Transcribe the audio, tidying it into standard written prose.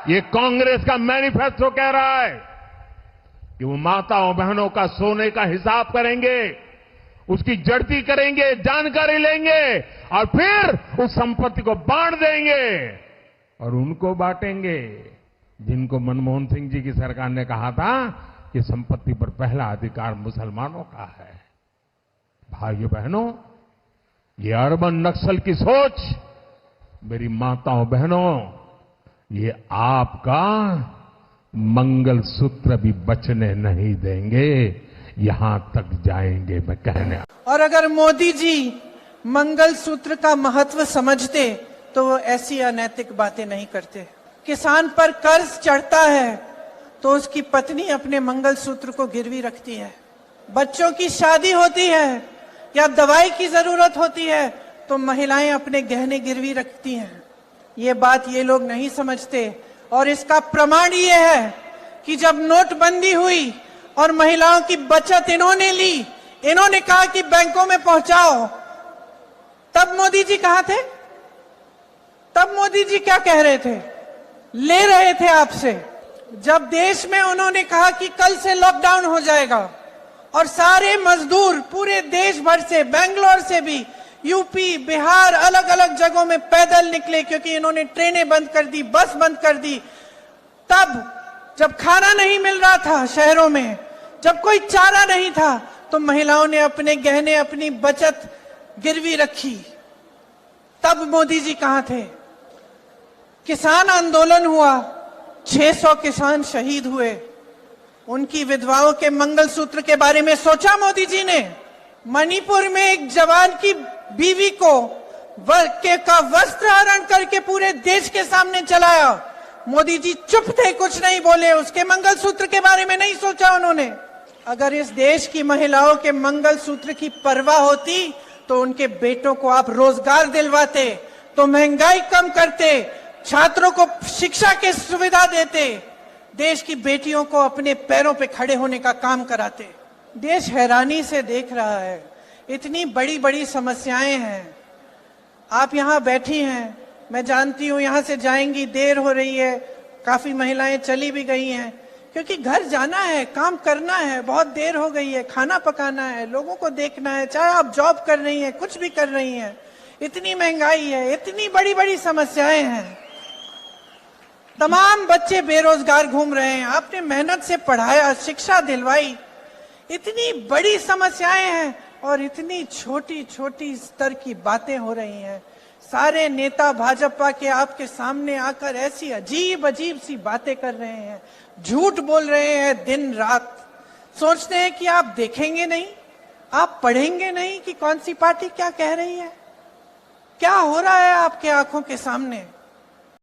ये कांग्रेस का मैनिफेस्टो कह रहा है कि वो माताओं बहनों का सोने का हिसाब करेंगे, उसकी जड़ती करेंगे, जानकारी लेंगे और फिर उस संपत्ति को बांट देंगे और उनको बांटेंगे जिनको मनमोहन सिंह जी की सरकार ने कहा था कि संपत्ति पर पहला अधिकार मुसलमानों का है। भाइयों बहनों, ये अर्बन नक्सल की सोच मेरी माताओं बहनों, ये आपका मंगलसूत्र भी बचने नहीं देंगे, यहां तक जाएंगे मैं कहने। और अगर मोदी जी मंगलसूत्र का महत्व समझते तो वो ऐसी अनैतिक बातें नहीं करते। किसान पर कर्ज चढ़ता है तो उसकी पत्नी अपने मंगलसूत्र को गिरवी रखती है। बच्चों की शादी होती है या दवाई की जरूरत होती है तो महिलाएं अपने गहने गिरवी रखती हैं। ये बात ये लोग नहीं समझते और इसका प्रमाण ये है कि जब नोटबंदी हुई और महिलाओं की बचत इन्होंने ली, इन्होंने कहा कि बैंकों में पहुंचाओ, तब मोदी जी कहां थे? तब मोदी जी क्या कह रहे थे? ले रहे थे आपसे। जब देश में उन्होंने कहा कि कल से लॉकडाउन हो जाएगा और सारे मजदूर पूरे देश भर से, बेंगलोर से भी, यूपी, बिहार, अलग अलग जगहों में पैदल निकले क्योंकि इन्होंने ट्रेनें बंद कर दी, बस बंद कर दी। तब जब खाना नहीं मिल रहा था शहरों में, जब कोई चारा नहीं था, तो महिलाओं ने अपने गहने, अपनी बचत गिरवी रखी। तब मोदी जी कहां थे? किसान आंदोलन हुआ, 600 किसान शहीद हुए, उनकी विधवाओं के मंगलसूत्र के बारे में सोचा मोदी जी ने? मणिपुर में एक जवान की बीवी को का वस्त्र हरण करके पूरे देश के सामने चलाया, मोदी जी चुप थे, कुछ नहीं बोले, उसके मंगलसूत्र के बारे में नहीं सोचा उन्होंने। अगर इस देश की महिलाओं के मंगलसूत्र की परवाह होती तो उनके बेटों को आप रोजगार दिलवाते, तो महंगाई कम करते, छात्रों को शिक्षा की सुविधा देते, देश की बेटियों को अपने पैरों पे खड़े होने का काम कराते। देश हैरानी से देख रहा है, इतनी बड़ी बड़ी समस्याएं हैं। आप यहां बैठी हैं, मैं जानती हूं यहां से जाएंगी, देर हो रही है, काफी महिलाएं चली भी गई हैं क्योंकि घर जाना है, काम करना है, बहुत देर हो गई है, खाना पकाना है, लोगों को देखना है, चाहे आप जॉब कर रही हैं, कुछ भी कर रही हैं। इतनी महंगाई है, इतनी बड़ी बड़ी समस्याएं हैं, तमाम बच्चे बेरोजगार घूम रहे हैं, आपने मेहनत से पढ़ाया, शिक्षा दिलवाई, इतनी बड़ी समस्याएं हैं और इतनी छोटी छोटी स्तर की बातें हो रही हैं। सारे नेता भाजपा के आपके सामने आकर ऐसी अजीब अजीब सी बातें कर रहे हैं, झूठ बोल रहे हैं दिन रात, सोचते हैं कि आप देखेंगे नहीं, आप पढ़ेंगे नहीं कि कौन सी पार्टी क्या कह रही है, क्या हो रहा है आपके आंखों के सामने।